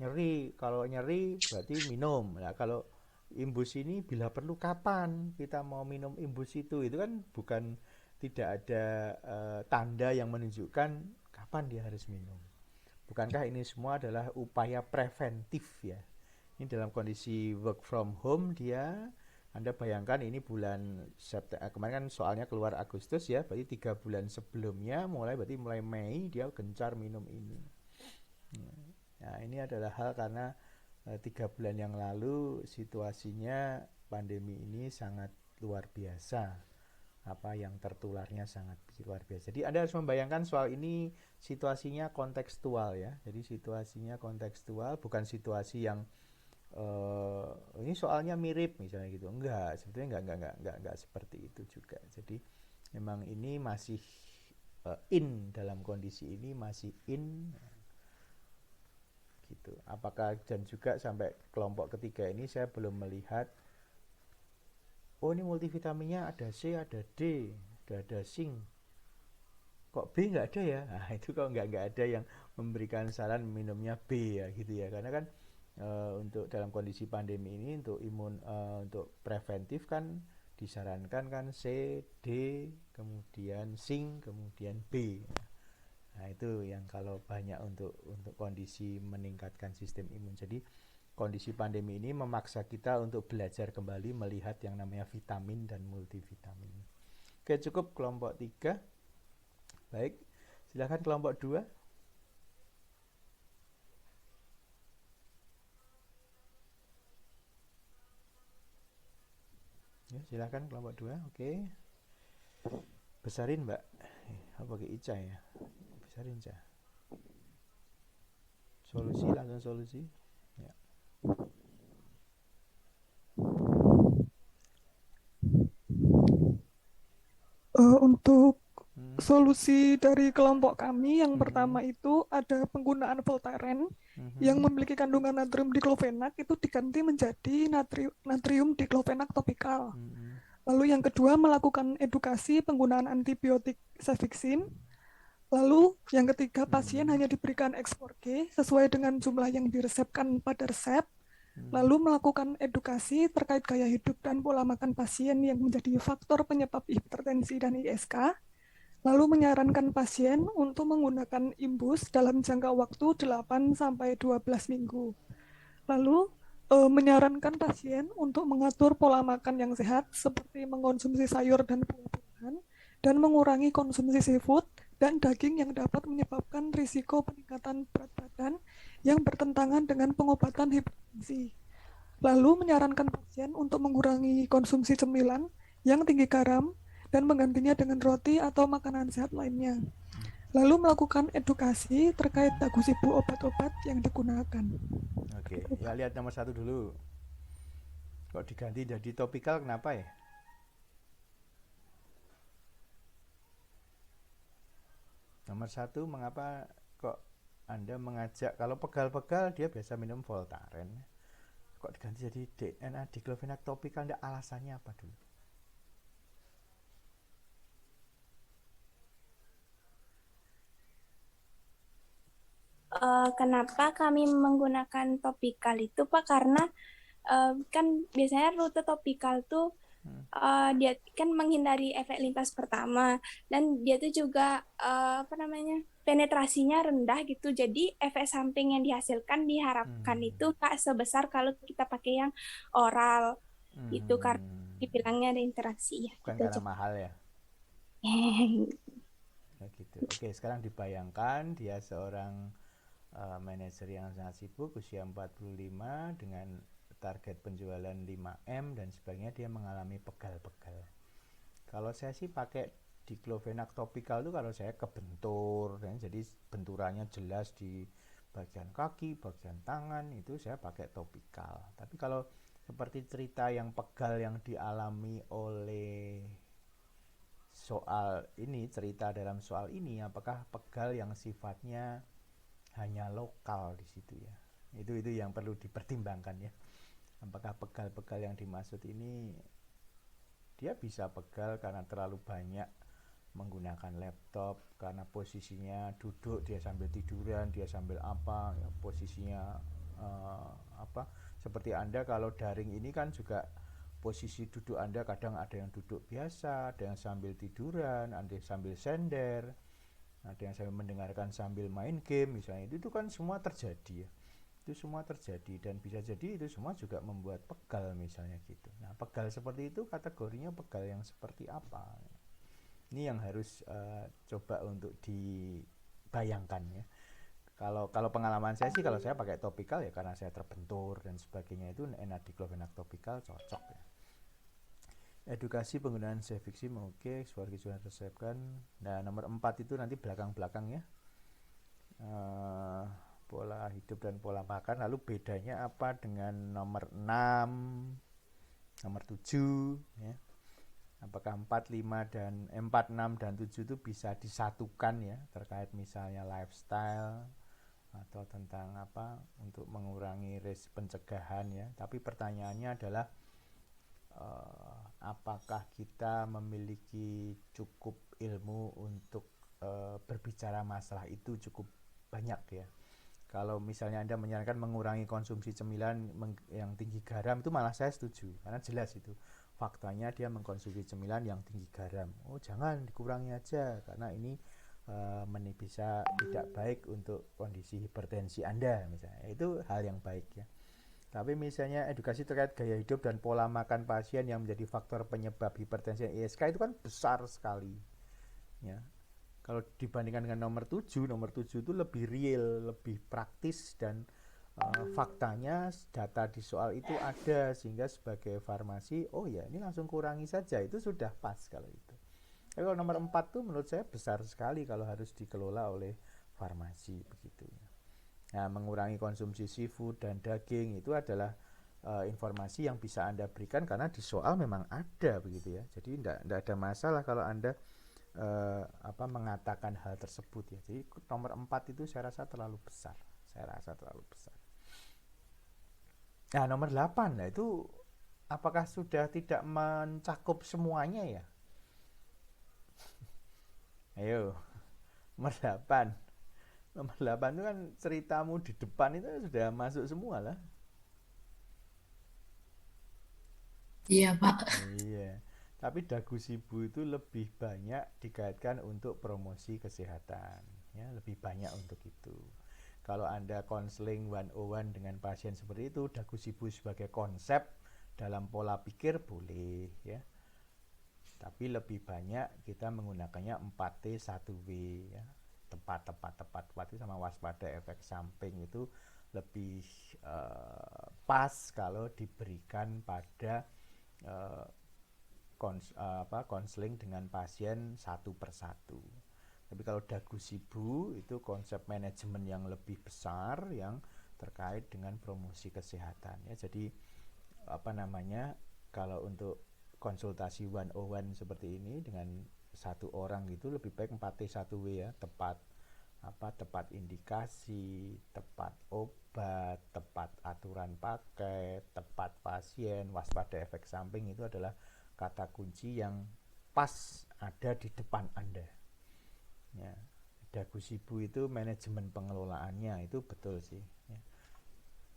Nyeri, kalau nyeri berarti minum. Nah, kalau imbus ini bila perlu kapan kita mau minum imbus itu kan bukan, tidak ada tanda yang menunjukkan kapan dia harus minum. Bukankah ini semua adalah upaya preventif ya? Ini dalam kondisi work from home dia, Anda bayangkan ini bulan September, kemarin kan soalnya keluar Agustus ya, berarti 3 bulan sebelumnya mulai Mei dia gencar minum ini. Nah, ini adalah hal karena 3 bulan yang lalu situasinya pandemi ini sangat luar biasa, yang tertularnya sangat luar biasa. Jadi Anda harus membayangkan soal ini situasinya kontekstual ya. Jadi situasinya kontekstual, bukan situasi yang ini soalnya mirip misalnya gitu. Enggak, sebetulnya enggak seperti itu juga. Jadi memang ini masih dalam kondisi ini masih gitu. Apakah dan juga sampai kelompok ketiga ini saya belum melihat ini multivitaminnya ada C, ada D, ada zinc. Kok B nggak ada ya? Nah, itu kok nggak ada yang memberikan saran minumnya B ya gitu ya. Karena kan untuk dalam kondisi pandemi ini untuk untuk preventif kan disarankan kan C, D, kemudian zinc, kemudian B. Nah, itu yang kalau banyak untuk kondisi meningkatkan sistem imun. Jadi kondisi pandemi ini memaksa kita untuk belajar kembali melihat yang namanya vitamin dan multivitamin. Oke, cukup kelompok 3. Baik, silakan kelompok 2. Silakan kelompok 2. Oke. Besarin, Mbak. Apa pakai Ica ya? Besarin, Ica. Solusi, langsung solusi. Ya. Untuk solusi dari kelompok kami yang pertama itu ada penggunaan Voltaren yang memiliki kandungan natrium diklofenak itu diganti menjadi natrium diklofenak topikal. Lalu yang kedua melakukan edukasi penggunaan antibiotik cefixime. Lalu yang ketiga pasien hanya diberikan X4G sesuai dengan jumlah yang diresepkan pada resep. Lalu melakukan edukasi terkait gaya hidup dan pola makan pasien yang menjadi faktor penyebab hipertensi dan ISK. Lalu menyarankan pasien untuk menggunakan imbus dalam jangka waktu 8-12 minggu. Lalu menyarankan pasien untuk mengatur pola makan yang sehat seperti mengkonsumsi sayur dan buah-buahan dan mengurangi konsumsi seafood dan daging yang dapat menyebabkan risiko peningkatan berat badan yang bertentangan dengan pengobatan hipertensi. Lalu menyarankan pasien untuk mengurangi konsumsi cemilan yang tinggi garam dan menggantinya dengan roti atau makanan sehat lainnya. Lalu melakukan edukasi terkait bagus ibu obat-obat yang digunakan. Oke, ya lihat nomor 1 dulu. Kok diganti jadi topikal, kenapa ya? Nomor 1, mengapa kok Anda mengajak, kalau pegal-pegal dia biasa minum Voltaren, kok diganti jadi DNA diklofenak topikal, enggak, alasannya apa dulu? Kenapa kami menggunakan topikal itu Pak? Karena kan biasanya rute topikal tuh dia kan menghindari efek lintas pertama dan dia tuh juga penetrasinya rendah gitu. Jadi efek samping yang dihasilkan diharapkan itu tak sebesar kalau kita pakai yang oral gitu karena dibilangnya ada interaksi ya. Bukan gitu karena mahal ya. Ya gitu. Oke, sekarang dibayangkan dia seorang manajer yang sangat sibuk, usia 45 dengan target penjualan 5M dan sebagainya, dia mengalami pegal-pegal. Kalau saya sih pakai diklofenak topikal itu kalau saya kebentur, ya, jadi benturannya jelas di bagian kaki, bagian tangan, itu saya pakai topikal. Tapi kalau seperti cerita yang pegal yang dialami oleh soal ini, cerita dalam soal ini, apakah pegal yang sifatnya hanya lokal di situ ya? Itu yang perlu dipertimbangkan ya. Apakah pegal-pegal yang dimaksud ini dia bisa pegal karena terlalu banyak menggunakan laptop, karena posisinya duduk, dia sambil tiduran, dia sambil apa ya, posisinya seperti Anda kalau daring ini kan juga posisi duduk Anda kadang ada yang duduk biasa, ada yang sambil tiduran, ada yang sambil sender, ada yang sambil mendengarkan sambil main game misalnya. Itu kan semua terjadi ya. Itu semua terjadi dan bisa jadi itu semua juga membuat pegal misalnya gitu. Nah, pegal seperti itu kategorinya pegal yang seperti apa? Ini yang harus coba untuk dibayangkan ya. Kalau pengalaman saya sih, kalau saya pakai topikal ya karena saya terbentur dan sebagainya, itu N-diklofenak topikal cocok ya. Edukasi penggunaan cefixime, oke, X4G sudah resepkan. Nah, nomor 4 itu nanti belakang-belakang ya. Pola hidup dan pola makan. Lalu bedanya apa dengan nomor 6, nomor 7 ya? Apakah 4, 5 dan 4, 6 dan 7 itu bisa disatukan ya, terkait misalnya lifestyle atau tentang apa untuk mengurangi risiko pencegahan ya. Tapi pertanyaannya adalah apakah kita memiliki cukup ilmu untuk berbicara masalah itu cukup banyak ya. Kalau misalnya Anda menyarankan mengurangi konsumsi cemilan yang tinggi garam, itu malah saya setuju, karena jelas itu faktanya dia mengkonsumsi cemilan yang tinggi garam. Oh, jangan, dikurangi aja karena ini bisa tidak baik untuk kondisi hipertensi Anda misalnya. Itu hal yang baik ya. Tapi misalnya edukasi terkait gaya hidup dan pola makan pasien yang menjadi faktor penyebab hipertensi dan ISK itu kan besar sekali ya. Kalau dibandingkan dengan nomor 7 itu lebih real, lebih praktis dan faktanya data di soal itu ada, sehingga sebagai farmasi oh ya ini langsung kurangi saja, itu sudah pas kalau itu. Tapi kalau nomor 4 tuh menurut saya besar sekali kalau harus dikelola oleh farmasi begitu. Nah, mengurangi konsumsi seafood dan daging itu adalah informasi yang bisa Anda berikan karena di soal memang ada begitu ya. Jadi tidak ada masalah kalau Anda mengatakan hal tersebut ya. Jadi nomor 4 itu saya rasa terlalu besar. Nah, nomor 8 nah itu apakah sudah tidak mencakup semuanya ya? Ayo, nomor 8. Nomor 8 itu kan ceritamu di depan itu sudah masuk semua lah. Iya, Pak. Iya. Tapi Dagu Sibu itu lebih banyak dikaitkan untuk promosi kesehatan, ya, lebih banyak untuk itu. Kalau Anda konseling 101 dengan pasien seperti itu, Dagu Sibu sebagai konsep dalam pola pikir boleh, ya. Tapi lebih banyak kita menggunakannya 4T 1W ya. Tepat itu sama waspada efek samping itu lebih pas kalau diberikan pada konseling dengan pasien satu persatu. Tapi kalau Dagu Sibu itu konsep manajemen yang lebih besar yang terkait dengan promosi kesehatan ya. Jadi kalau untuk konsultasi 101 seperti ini dengan satu orang itu lebih baik 4T1W ya, tepat indikasi, tepat obat, tepat aturan pakai, tepat pasien, waspada efek samping itu adalah kata kunci yang pas ada di depan Anda. Ya, Dagu Sibu itu manajemen pengelolaannya itu betul sih. Ya.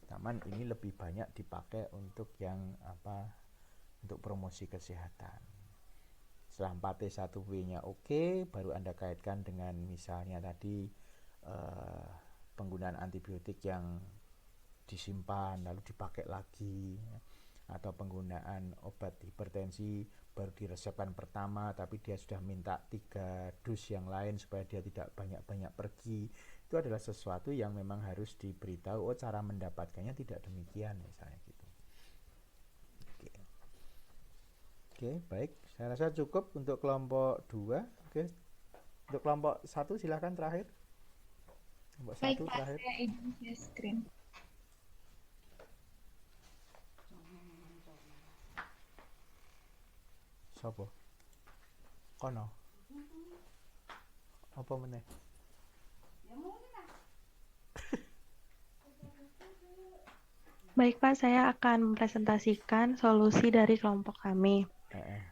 Taman ini lebih banyak dipakai untuk yang untuk promosi kesehatan. Setelah 4T1W-nya oke, baru Anda kaitkan dengan misalnya tadi penggunaan antibiotik yang disimpan lalu dipakai lagi, atau penggunaan obat hipertensi baru diresepkan pertama tapi dia sudah minta 3 dus yang lain supaya dia tidak banyak-banyak pergi. Itu adalah sesuatu yang memang harus diberitahu, cara mendapatkannya tidak demikian misalnya gitu. Oke, baik. Saya rasa cukup untuk kelompok 2. Oke. Untuk kelompok 1 silakan terakhir. Kelompok 1 terakhir. Saya izin share screen. Sopo? Kono. Apa meneh? Baik Pak, saya akan mempresentasikan solusi dari kelompok kami.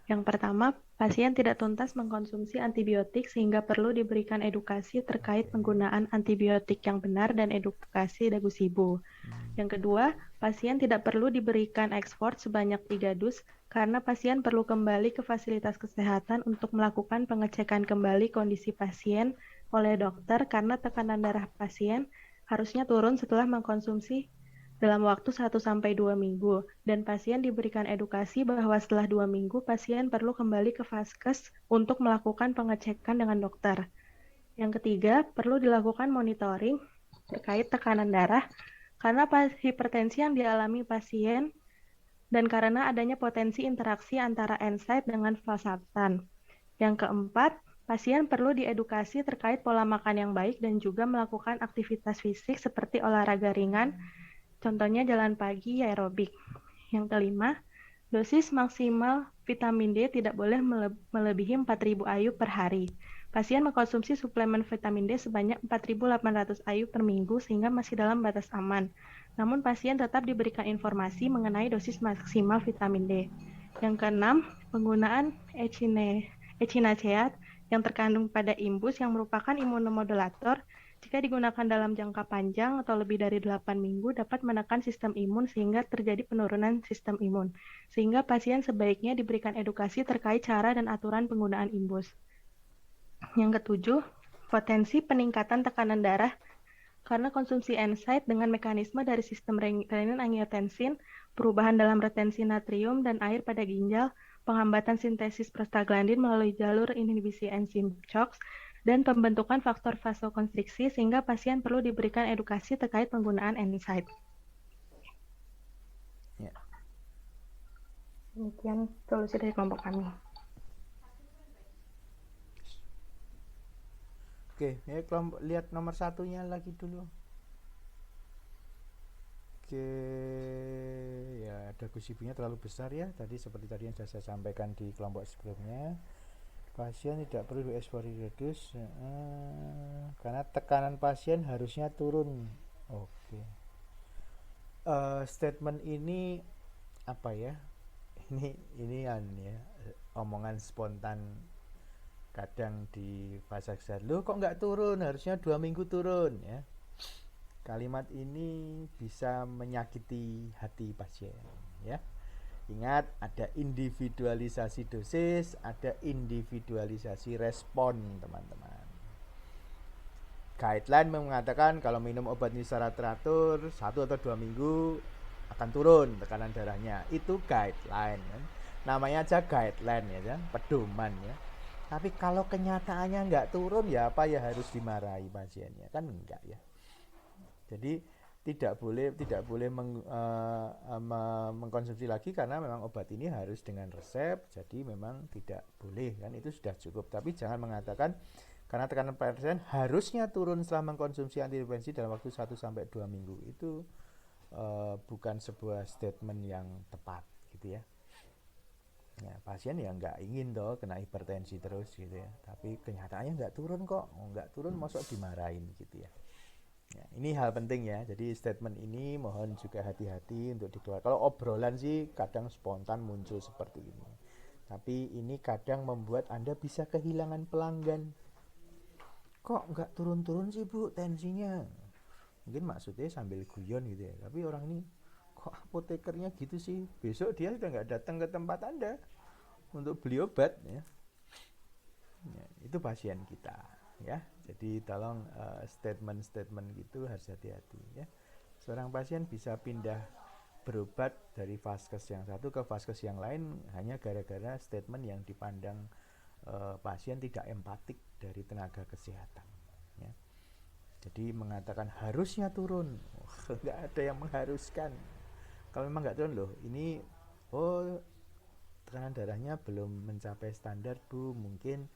Yang pertama, pasien tidak tuntas mengkonsumsi antibiotik sehingga perlu diberikan edukasi terkait penggunaan antibiotik yang benar dan edukasi Dagu Sibu. Yang kedua, pasien tidak perlu diberikan ekspor sebanyak 3 dus karena pasien perlu kembali ke fasilitas kesehatan untuk melakukan pengecekan kembali kondisi pasien oleh dokter karena tekanan darah pasien harusnya turun setelah mengkonsumsi dalam waktu 1-2 minggu, dan pasien diberikan edukasi bahwa setelah 2 minggu pasien perlu kembali ke vaskes untuk melakukan pengecekan dengan dokter. Yang ketiga, perlu dilakukan monitoring terkait tekanan darah karena hipertensi yang dialami pasien dan karena adanya potensi interaksi antara NSAID dengan valsartan. Yang keempat, pasien perlu diedukasi terkait pola makan yang baik dan juga melakukan aktivitas fisik seperti olahraga ringan, contohnya jalan pagi, aerobik. Yang kelima, dosis maksimal vitamin D tidak boleh melebihi 4.000 IU per hari. Pasien mengkonsumsi suplemen vitamin D sebanyak 4.800 IU per minggu sehingga masih dalam batas aman. Namun pasien tetap diberikan informasi mengenai dosis maksimal vitamin D. Yang keenam, penggunaan echinacea yang terkandung pada imbus yang merupakan imunomodulator jika digunakan dalam jangka panjang atau lebih dari 8 minggu dapat menekan sistem imun sehingga terjadi penurunan sistem imun. Sehingga pasien sebaiknya diberikan edukasi terkait cara dan aturan penggunaan imbus. Yang ketujuh, potensi peningkatan tekanan darah karena konsumsi NSAID dengan mekanisme dari sistem renin-angiotensin, perubahan dalam retensi natrium dan air pada ginjal, penghambatan sintesis prostaglandin melalui jalur inhibisi enzim CHOX, dan pembentukan faktor vasokonstriksi sehingga pasien perlu diberikan edukasi terkait penggunaan NSAID. Ya. Demikian solusi dari kelompok kami. Oke, ya kelompok lihat nomor satunya lagi dulu. Oke, ya dosis ibunya terlalu besar ya. Tadi seperti tadi yang sudah saya sampaikan di kelompok sebelumnya. Pasien tidak perlu S4 reduce karena tekanan pasien harusnya turun. Oke. Statement ini apa ya? Ini ya omongan spontan kadang di fase akhir. Loh kok nggak turun? Harusnya 2 minggu turun ya. Kalimat ini bisa menyakiti hati pasien ya. Ingat, ada individualisasi dosis, ada individualisasi respon, teman-teman. Guideline mengatakan kalau minum obat ini secara teratur 1 atau 2 minggu akan turun tekanan darahnya. Itu guideline kan. Namanya aja guideline ya, pedoman ya. Tapi kalau kenyataannya nggak turun ya apa ya harus dimarahi pasiennya? Kan enggak ya. Jadi tidak boleh mengkonsumsi lagi karena memang obat ini harus dengan resep, jadi memang tidak boleh kan, itu sudah cukup. Tapi jangan mengatakan karena tekanan pasien harusnya turun setelah mengkonsumsi antihipertensi dalam waktu 1-2 minggu. Itu bukan sebuah statement yang tepat gitu ya. Ya, pasien ya nggak ingin toh kena hipertensi terus gitu ya, tapi kenyataannya nggak turun kok, nggak turun masuk dimarahin gitu ya. Ya, ini hal penting ya. Jadi statement ini mohon juga hati-hati untuk dikeluarkan. Kalau obrolan sih kadang spontan muncul seperti ini. Tapi ini kadang membuat Anda bisa kehilangan pelanggan. Kok nggak turun-turun sih Bu tensinya? Mungkin maksudnya sambil guyon gitu ya. Tapi orang ini kok apotekernya gitu sih? Besok dia sudah nggak datang ke tempat Anda untuk beli obat ya. Ya, itu pasien kita ya. Jadi tolong statement-statement gitu harus hati-hati ya. Seorang pasien bisa pindah berobat dari vaskes yang satu ke vaskes yang lain hanya gara-gara statement yang dipandang pasien tidak empatik dari tenaga kesehatan ya. Jadi mengatakan harusnya turun, nggak ada yang mengharuskan. Kalau memang nggak turun loh, ini tekanan darahnya belum mencapai standar Bu, mungkin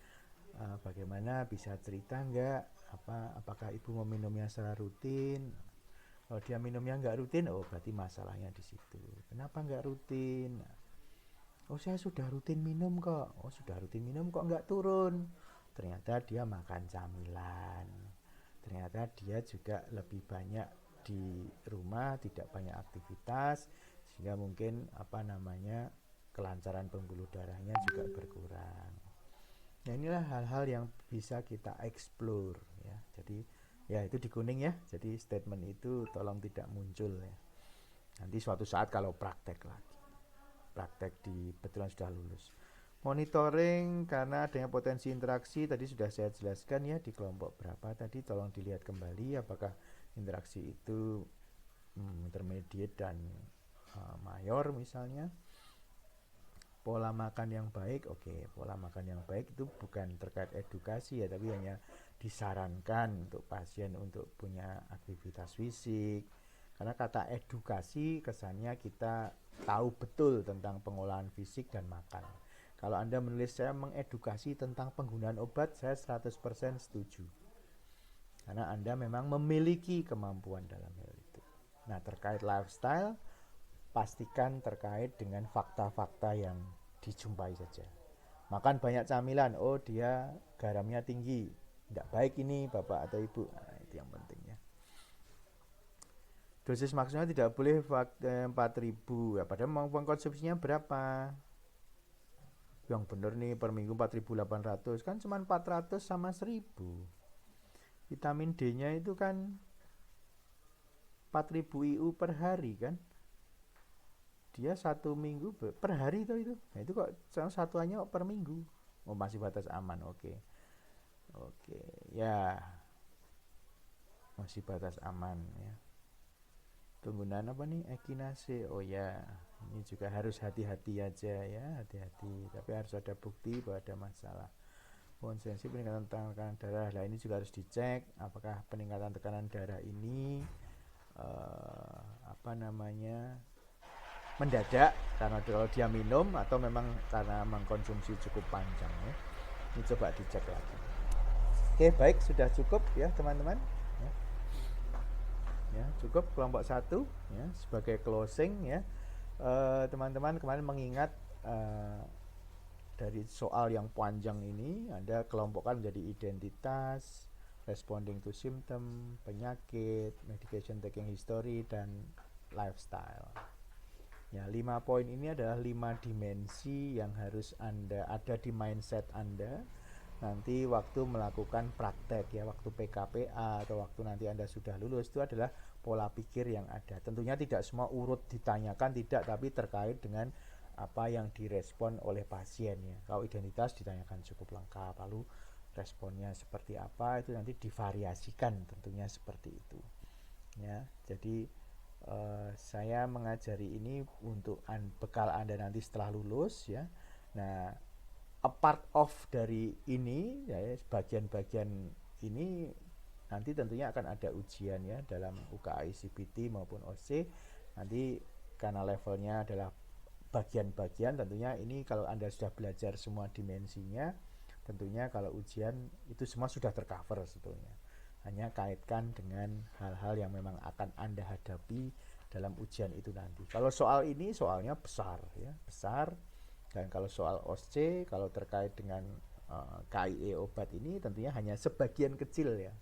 bagaimana bisa cerita nggak apakah ibu meminumnya secara rutin? Kalau dia minumnya nggak rutin, berarti masalahnya di situ. Kenapa nggak rutin? Saya sudah rutin minum kok. Sudah rutin minum kok nggak turun? Ternyata dia makan camilan. Ternyata dia juga lebih banyak di rumah, tidak banyak aktivitas, sehingga mungkin kelancaran pembuluh darahnya juga berkurang. Nah, inilah hal-hal yang bisa kita explore ya. Jadi ya itu di kuning ya. Jadi statement itu tolong tidak muncul ya. Nanti suatu saat kalau praktek lagi. Praktek di betulan sudah lulus. Monitoring karena adanya potensi interaksi tadi sudah saya jelaskan ya di kelompok berapa tadi, tolong dilihat kembali apakah interaksi itu intermediate dan mayor misalnya. Pola makan yang baik, pola makan yang baik itu bukan terkait edukasi ya, tapi hanya disarankan untuk pasien untuk punya aktivitas fisik. Karena kata edukasi kesannya kita tahu betul tentang pengolahan fisik dan makan. Kalau Anda menulis saya mengedukasi tentang penggunaan obat, saya 100% setuju. Karena Anda memang memiliki kemampuan dalam hal itu. Nah, terkait lifestyle, pastikan terkait dengan fakta-fakta yang dijumpai saja. Makan banyak camilan, dia garamnya tinggi, tidak baik ini Bapak atau Ibu. Nah, itu yang penting ya. Dosis maksimal tidak boleh 4.000 ya, padahal mau konsumsinya berapa? Yang benar nih per minggu 4.800, kan cuma 400 sama 1.000. Vitamin D-nya itu kan 4.000 IU per hari kan. Dia 1 minggu per hari itu. Nah, itu kok satuannya per minggu. Masih batas aman. Oke ya, masih batas aman ya. Penggunaan apa nih, ekinase, ya ini juga harus hati-hati aja ya, hati-hati, tapi harus ada bukti bahwa ada masalah. Konsensi peningkatan tekanan darah. Nah, ini juga harus dicek apakah peningkatan tekanan darah ini mendadak karena kalau dia minum atau memang karena mengkonsumsi cukup panjang ya. Ini coba dicek lagi. Oke, baik, sudah cukup ya teman-teman. Ya, cukup kelompok 1 ya sebagai closing ya. Teman-teman kemarin mengingat dari soal yang panjang ini Anda kelompokkan menjadi identitas, responding to symptom, penyakit, medication taking history, dan lifestyle. Ya, 5 poin ini adalah 5 dimensi yang harus Anda ada di mindset Anda nanti waktu melakukan praktek ya, waktu PKPA atau waktu nanti Anda sudah lulus. Itu adalah pola pikir yang ada. Tentunya tidak semua urut ditanyakan, tidak, tapi terkait dengan apa yang direspon oleh pasien ya. Kalau identitas ditanyakan cukup lengkap, lalu responnya seperti apa itu nanti divariasikan, tentunya seperti itu ya. Jadi saya mengajari ini untuk bekal Anda nanti setelah lulus ya. Nah, a part of dari ini ya, bagian-bagian ini nanti tentunya akan ada ujian ya dalam UKAI CPT maupun OC. Nanti karena levelnya adalah bagian-bagian, tentunya ini kalau Anda sudah belajar semua dimensinya, tentunya kalau ujian itu semua sudah tercover sebetulnya. Hanya kaitkan dengan hal-hal yang memang akan Anda hadapi dalam ujian itu nanti. Kalau soal ini soalnya besar ya, besar. Dan kalau soal OSC, kalau terkait dengan KIE obat ini tentunya hanya sebagian kecil ya.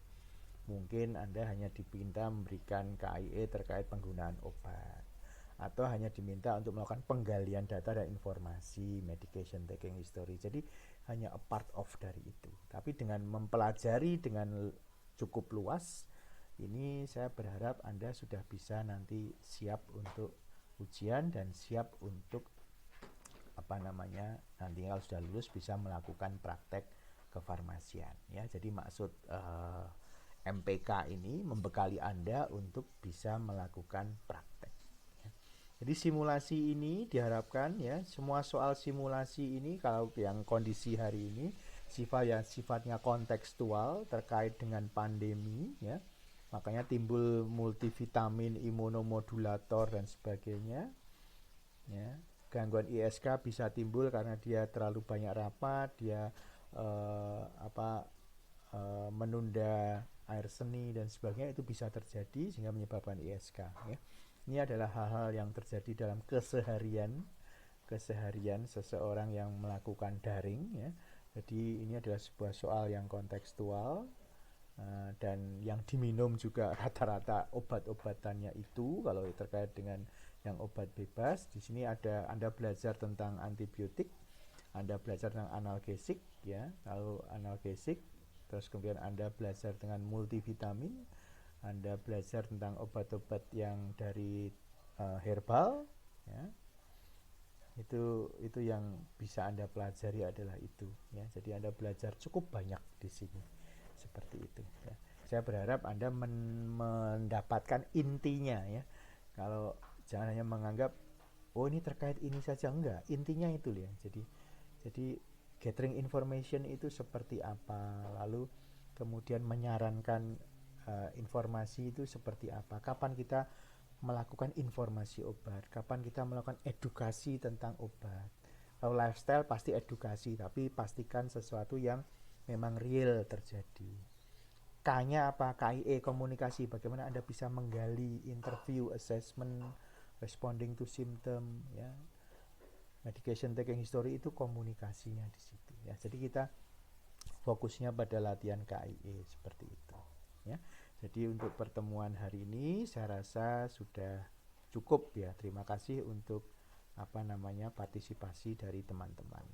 Mungkin Anda hanya diminta memberikan KIE terkait penggunaan obat, atau hanya diminta untuk melakukan penggalian data dan informasi, medication taking history. Jadi hanya a part of dari itu. Tapi dengan mempelajari dengan cukup luas, ini saya berharap Anda sudah bisa nanti siap untuk ujian dan siap untuk nanti kalau sudah lulus bisa melakukan praktek kefarmasian ya. Jadi maksud MPK ini membekali Anda untuk bisa melakukan praktek ya. Jadi simulasi ini diharapkan ya, semua soal simulasi ini kalau yang kondisi hari ini sifatnya kontekstual terkait dengan pandemi ya. Makanya timbul multivitamin, imunomodulator dan sebagainya ya. Gangguan ISK bisa timbul karena dia terlalu banyak rapat, dia menunda air seni dan sebagainya, itu bisa terjadi sehingga menyebabkan ISK ya. Ini adalah hal-hal yang terjadi dalam keseharian seseorang yang melakukan daring ya. Jadi ini adalah sebuah soal yang kontekstual dan yang diminum juga rata-rata obat-obatannya itu. Kalau terkait dengan yang obat bebas, di sini ada Anda belajar tentang antibiotik, Anda belajar tentang analgesik ya. Lalu analgesik, terus kemudian Anda belajar dengan multivitamin, Anda belajar tentang obat-obat yang dari herbal ya. Itu yang bisa Anda pelajari adalah itu ya. Jadi Anda belajar cukup banyak di sini seperti itu ya. Saya berharap Anda mendapatkan intinya ya. Kalau jangan hanya menganggap oh ini terkait ini saja, enggak, intinya itu ya. Jadi gathering information itu seperti apa, lalu kemudian menyarankan informasi itu seperti apa, kapan kita melakukan informasi obat, kapan kita melakukan edukasi tentang obat. Kalau lifestyle pasti edukasi, tapi pastikan sesuatu yang memang real terjadi. K-nya apa? KIE, komunikasi. Bagaimana Anda bisa menggali, interview, assessment, responding to symptom ya. Medication taking history itu komunikasinya di situ ya. Jadi kita fokusnya pada latihan KIE seperti itu ya. Jadi untuk pertemuan hari ini saya rasa sudah cukup ya. Terima kasih untuk partisipasi dari teman-teman.